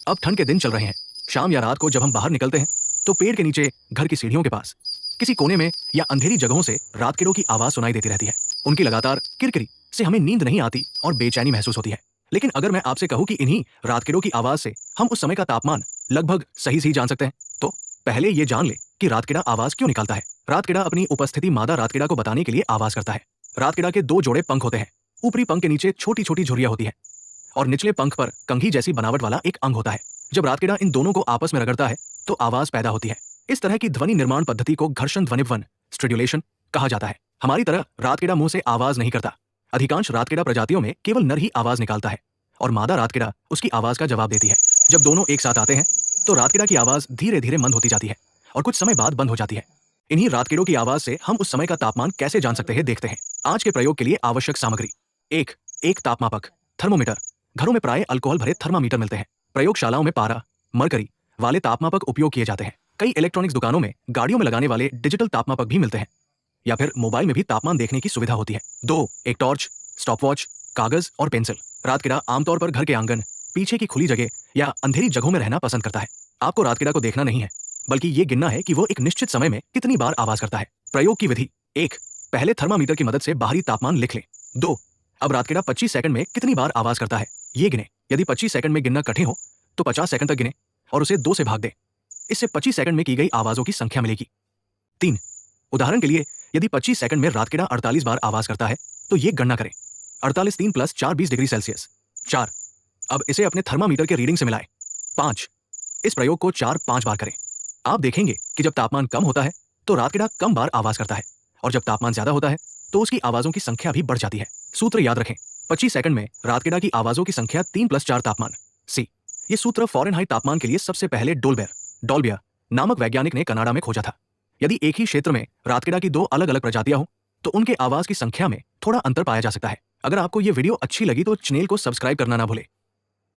अब ठंड के दिन चल रहे हैं। शाम या रात को जब हम बाहर निकलते हैं तो पेड़ के नीचे, घर की सीढ़ियों के पास, किसी कोने में या अंधेरी जगहों से रातकिड़ों की आवाज सुनाई देती रहती है। उनकी लगातार किरकिरी से हमें नींद नहीं आती और बेचैनी महसूस होती है। लेकिन अगर मैं आपसे कहूं कि इन्हीं रातकिड़ों की आवाज से हम उस समय का तापमान लगभग सही सही जान सकते हैं, तो पहले ये जान ले कि रातकिड़ा आवाज क्यों निकालता है। रातकिड़ा अपनी उपस्थिति मादा रातकिड़ा को बताने के लिए आवाज करता है। रातकिड़ा के दो जोड़े पंख होते हैं। ऊपरी पंख के नीचे छोटी छोटी झुर्रियां होती है और निचले पंख पर कंघी जैसी बनावट वाला एक अंग होता है। जब रातकिड़ा इन दोनों को आपस में रगड़ता है तो आवाज पैदा होती है। इस तरह की ध्वनि निर्माण पद्धति को घर्षण ध्वनिवन स्ट्रिड्यूलेशन कहा जाता है। हमारी तरह रातकिड़ा मुंह से आवाज नहीं करता। अधिकांश रातकिड़ा प्रजातियों में केवल नर ही आवाज निकालता है और मादा रातकिड़ा उसकी आवाज का जवाब देती है। जब दोनों एक साथ आते हैं तो रातकिड़ा की आवाज धीरे धीरे मंद होती जाती है और कुछ समय बाद बंद हो जाती है। इन्हीं रातकिड़ों की आवाज से हम उस समय का तापमान कैसे जान सकते हैं, देखते हैं। आज के प्रयोग के लिए आवश्यक सामग्री: एक तापमापक, थर्मोमीटर। घरों में प्राय अल्कोहल भरे थर्मामीटर मिलते हैं। प्रयोगशालाओं में पारा, मरकरी वाले तापमापक उपयोग किए जाते हैं। कई इलेक्ट्रॉनिक्स दुकानों में गाड़ियों में लगाने वाले डिजिटल तापमापक भी मिलते हैं, या फिर मोबाइल में भी तापमान देखने की सुविधा होती है। एक टॉर्च, स्टॉपवॉच, कागज और पेंसिल। रातकिड़ा आमतौर पर घर के आंगन, पीछे की खुली जगह या अंधेरी जगहों में रहना पसंद करता है। आपको रातकिड़ा को देखना नहीं है, बल्कि ये गिनना है कि वो एक निश्चित समय में कितनी बार आवाज करता है। प्रयोग की विधि: 1. पहले थर्मामीटर की मदद से बाहरी तापमान लिख लें। 2. अब रातकिड़ा 25 सेकंड में कितनी बार आवाज करता है ये गिने। यदि 25 सेकंड में गिनना कठिन हो तो 50 सेकंड तक गिने और उसे 2 से भाग दें। इससे 25 सेकंड में की गई आवाजों की संख्या मिलेगी। 3. उदाहरण के लिए, यदि 25 सेकंड में रातकिड़ा 48 बार आवाज करता है तो ये गणना करें: 48 3 + 4 20 डिग्री सेल्सियस। 4. अब इसे अपने थर्मामीटर के रीडिंग से मिलाएं। 5. इस प्रयोग को 4-5 बार करें। आप देखेंगे कि जब तापमान कम होता है तो रातकिड़ा कम बार आवाज करता है और जब तापमान ज्यादा होता है तो उसकी आवाजों की संख्या भी बढ़ जाती है। सूत्र याद रखें: 25 सेकंड में रातकिड़ा की आवाजों की संख्या 3 + 4 तापमान। सी। ये सूत्र फ़ारेनहाइट तापमान के लिए सबसे पहले डॉल्बियर नामक वैज्ञानिक ने कनाडा में खोजा था। यदि एक ही क्षेत्र में रातकिड़ा की 2 अलग अलग प्रजातियां हों तो उनके आवाज की संख्या में थोड़ा अंतर पाया जा सकता है। अगर आपको ये वीडियो अच्छी लगी तो चैनल को सब्सक्राइब करना ना भूलें।